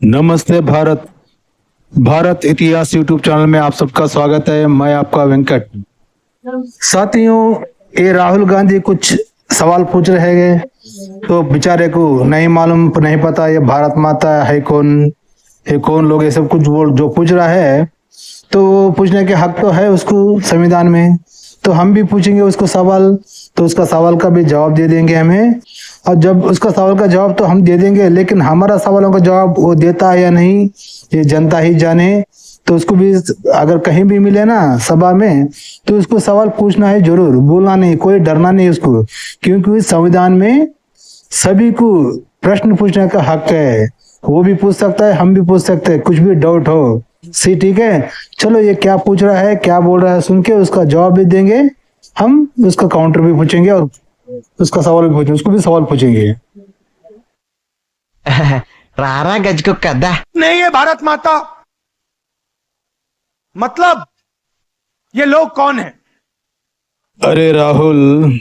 नमस्ते भारत। भारत इतिहास YouTube channel में आप सबका स्वागत है। मैं आपका वेंकट। साथियों, ये राहुल गांधी कुछ सवाल पूछ रहे हैं तो बेचारे को नहीं मालूम, नहीं पता ये भारत माता है कौन, ये कौन लोग, ये सब कुछ बोल जो पूछ रहा है। तो पूछने के हक तो है उसको संविधान में। तो हम भी पूछेंगे उसको सवाल, तो उसका सवाल का भी जवाब दे देंगे हमें। और जब उसका सवाल का जवाब तो हम दे देंगे, लेकिन हमारा सवालों का जवाब वो देता है या नहीं ये जनता ही जाने। तो उसको भी अगर कहीं भी मिले ना सभा में, तो उसको सवाल पूछना है जरूर, बोलना नहीं, कोई डरना नहीं उसको, क्योंकि संविधान में सभी को प्रश्न पूछने का हक है। वो भी पूछ सकता है, हम भी पूछ सकते हैं, कुछ भी डाउट हो। सी ठीक है। चलो, ये क्या पूछ रहा है, क्या बोल रहा है, सुन के उसका जवाब भी देंगे हम। उसका काउंटर भी पूछेंगे और उसका सवाल भी पूछेंगे, उसको भी सवाल पूछेंगे। रारा गज को कदा नहीं है भारत माता। मतलब ये लोग कौन है? अरे राहुल,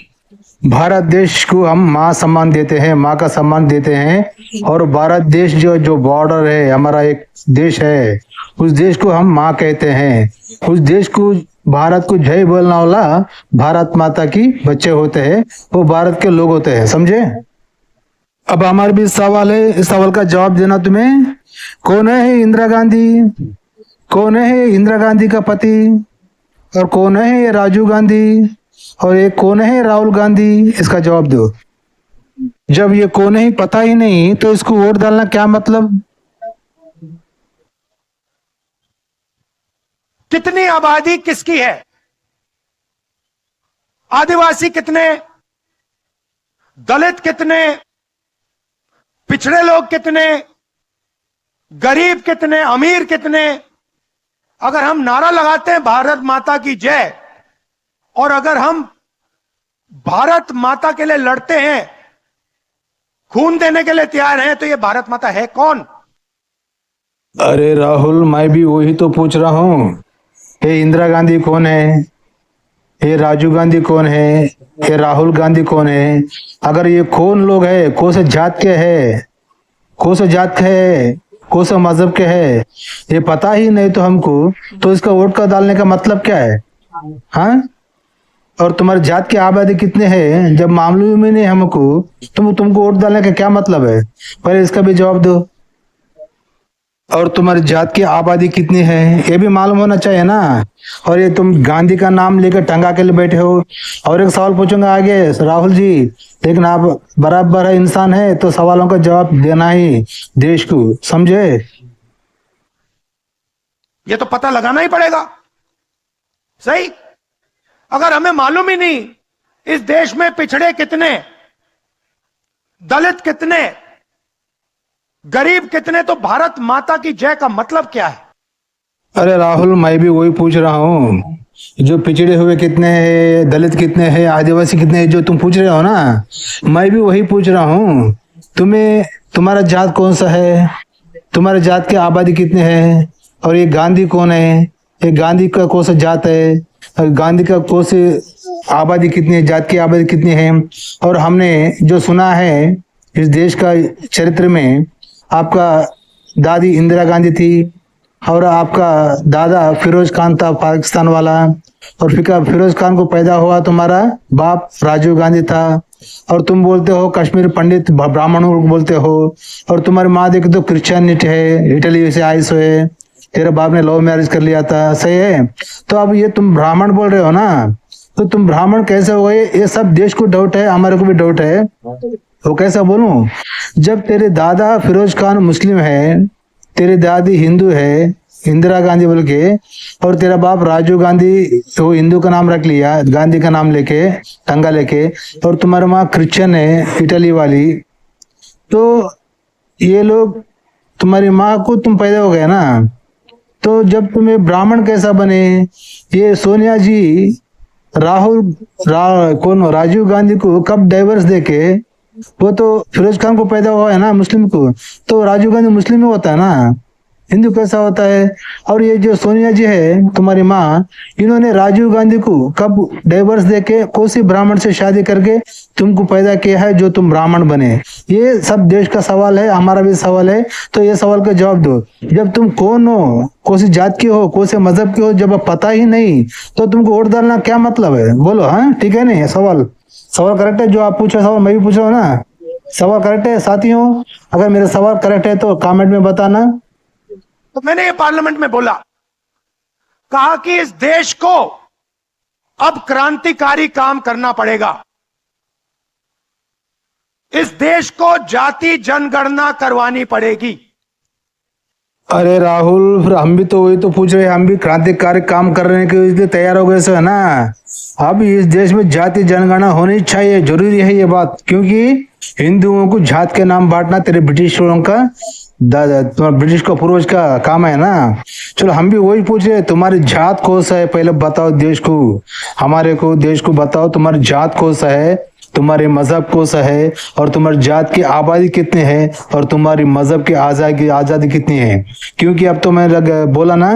भारत देश को हम माँ सम्मान देते हैं, माँ का सम्मान देते हैं। और भारत देश जो जो बॉर्डर है, हमारा एक देश है, उस देश को हम माँ कहते हैं। उस देश को, भारत को जय बोलने वाला भारत माता की बच्चे होते हैं, वो भारत के लोग होते हैं, समझे। अब हमारा भी सवाल है, इस सवाल का जवाब देना तुम्हें। कौन है इंदिरा गांधी? कौन है इंदिरा गांधी का पति? और कौन है ये राजीव गांधी? और ये कौन है राहुल गांधी? इसका जवाब दो। जब ये कौन है पता ही नहीं तो इसको वोट डालना क्या मतलब? कितनी आबादी किसकी है? आदिवासी कितने, दलित कितने, पिछड़े लोग कितने, गरीब कितने, अमीर कितने? अगर हम नारा लगाते हैं भारत माता की जय, और अगर हम भारत माता के लिए लड़ते हैं, खून देने के लिए तैयार हैं, तो ये भारत माता है कौन? अरे राहुल, मैं भी वही तो पूछ रहा हूँ। ये इंदिरा गांधी कौन है? ये राजीव गांधी कौन है? ये राहुल गांधी कौन है? अगर ये कौन लोग है, कौन से जात के है, कौन से जात के है, कौन से मजहब के है, ये पता ही नहीं तो हमको, तो इसका वोट का डालने का मतलब क्या है? हाँ? और तुम्हारी जात की आबादी कितने हैं जब मालूम ही नहीं हमको, तुमको वोट डालने का क्या मतलब है? पहले इसका भी जवाब दो। और तुम्हारी जात की आबादी कितनी है ये भी मालूम होना चाहिए ना। और ये तुम गांधी का नाम लेकर टंगा के लिए बैठे हो। और एक सवाल पूछूंगा आगे, राहुल जी, लेकिन आप बराबर है, इंसान है, तो सवालों का जवाब देना ही देश को, समझे। ये तो पता लगाना ही पड़ेगा। सही। अगर हमें मालूम ही नहीं इस देश में पिछड़े कितने, दलित कितने, गरीब कितने, तो भारत माता की जय का मतलब क्या है? अरे राहुल, मैं भी वही पूछ रहा हूँ। जो पिछड़े हुए कितने हैं, दलित कितने हैं, आदिवासी कितने हैं, जो तुम पूछ रहे हो ना, मैं भी वही पूछ रहा हूँ। तुम्हें, तुम्हारा जात कौन सा है, तुम्हारे जात की आबादी कितने हैं, और ये गांधी कौन है, ये गांधी का कौन सा जात है, और गांधी का कौन सी आबादी कितनी है, जात की आबादी कितनी है। और हमने जो सुना है इस देश का चरित्र में, आपका दादी इंदिरा गांधी थी, और आपका दादा फिरोज खान था पाकिस्तान वाला, और फिर फिरोज खान को पैदा हुआ तुम्हारा बाप राजीव गांधी था। और तुम बोलते हो कश्मीर पंडित ब्राह्मणों को बोलते हो। और तुम्हारी माँ देखे तो क्रिश्चियनिटी है, इटली से आई सो है, तेरे बाप ने लव मैरिज कर लिया था, सही है। तो अब ये तुम ब्राह्मण बोल रहे हो ना, तो तुम ब्राह्मण कैसे हो गए? ये सब देश को डाउट है, हमारे को भी डाउट है। तो कैसा बोलूं, जब तेरे दादा फिरोज खान मुस्लिम है, तेरी दादी हिंदू है इंदिरा गांधी बोल के, और तेरा बाप राजीव गांधी तो हिंदू का नाम रख लिया गांधी का नाम लेके, टंगा लेके, और तुम्हारी माँ क्रिश्चियन है इटली वाली, तो ये लोग, तुम्हारी माँ को तुम पैदा हो गए ना, तो जब तुम्हें ब्राह्मण कैसा बने? ये सोनिया जी कौन राजीव गांधी को कब डाइवर्स देके, वो तो फिरोज खान को पैदा हुआ है ना मुस्लिम को, तो राजीव गांधी मुस्लिम ही होता है ना। हिंदू कैसा होता है? और ये जो सोनिया जी है तुम्हारी माँ, इन्होंने राजीव गांधी को कब डाइवर्स देके कोसी ब्राह्मण से शादी करके तुमको पैदा किया है जो तुम ब्राह्मण बने? ये सब देश का सवाल है, हमारा भी सवाल है, तो ये सवाल का जवाब दो। जब तुम कौन हो, कौन सी जात के हो, कौन से मजहब के हो, जब पता ही नहीं तो तुमको वोट डालना क्या मतलब है? बोलो। हाँ ठीक है, नहीं सवाल करेक्ट है जो आप पूछे, सवाल मैं भी पूछ रहा हूँ ना, सवाल करेक्ट है साथियों? अगर मेरा सवाल करेक्ट है तो कमेंट में बताना। तो मैंने ये पार्लियामेंट में बोला, कहा कि इस देश को अब क्रांतिकारी काम करना पड़ेगा। इस देश को जाति जनगणना करवानी पड़ेगी। अरे राहुल, फिर हम भी तो वही तो पूछ रहे हैं, हम भी क्रांतिकारी काम करने के लिए तैयार हो गए है ना। अब इस देश में जाति जनगणना होनी चाहिए, जरूरी है ये बात, क्योंकि हिंदुओं को जात के नाम बांटना तेरे ब्रिटिशों का तुम्हारा ब्रिटिश का पूर्वज का काम है ना। चलो हम भी वही पूछ रहे, तुम्हारी जात कौन सा है पहले बताओ देश को, हमारे को देश को बताओ तुम्हारी जात कौन सा है, तुम्हारे मजहब कौन सा है, और तुम्हारी जात की आबादी कितनी है, और तुम्हारी मजहब की आजादी कितनी है? क्योंकि अब तो मैं बोला ना,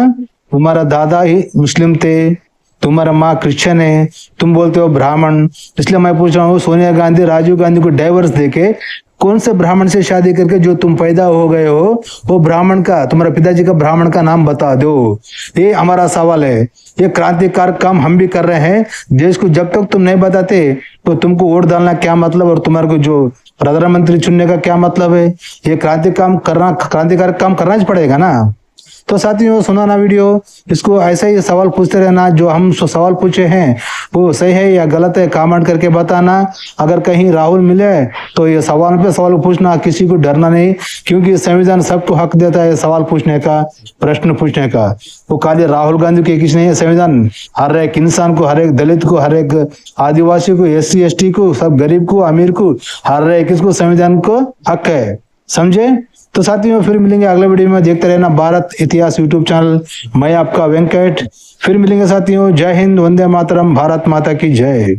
तुम्हारा दादा ही मुस्लिम थे, तुम्हारा माँ क्रिश्चियन है, तुम बोलते हो ब्राह्मण। इसलिए मैं पूछ रहा हूँ, सोनिया गांधी राजीव गांधी को डाइवर्स देके कौन से ब्राह्मण से शादी करके जो तुम पैदा हो गए हो, वो ब्राह्मण का, तुम्हारे पिताजी का ब्राह्मण का नाम बता दो। ये हमारा सवाल है। ये क्रांतिकारी काम हम भी कर रहे हैं देश को। जब तक तुम नहीं बताते तो तुमको वोट डालना क्या मतलब, और तुम्हारे को जो प्रधानमंत्री चुनने का क्या मतलब है? ये क्रांतिकारी काम करना ही पड़ेगा ना। तो साथियों सुना ना वीडियो, इसको ऐसे ही सवाल पूछते रहना, जो हम सवाल पूछे हैं वो सही है या गलत है कमेंट करके बताना। अगर कहीं राहुल मिले तो ये सवाल पे सवाल पूछना, किसी को डरना नहीं, क्योंकि संविधान सबको हक देता है सवाल पूछने का, प्रश्न पूछने का। वो खाली राहुल गांधी के किसी नहीं है, संविधान हर एक इंसान को, हर एक दलित को, हर एक आदिवासी को, SC ST को, सब गरीब को, अमीर को, हर एक किसको संविधान को हक है, समझे? तो साथियों फिर मिलेंगे अगले वीडियो में, देखते रहना भारत इतिहास यूट्यूब चैनल। मैं आपका वेंकट, फिर मिलेंगे साथियों। जय हिंद, वंदे मातरम, भारत माता की जय।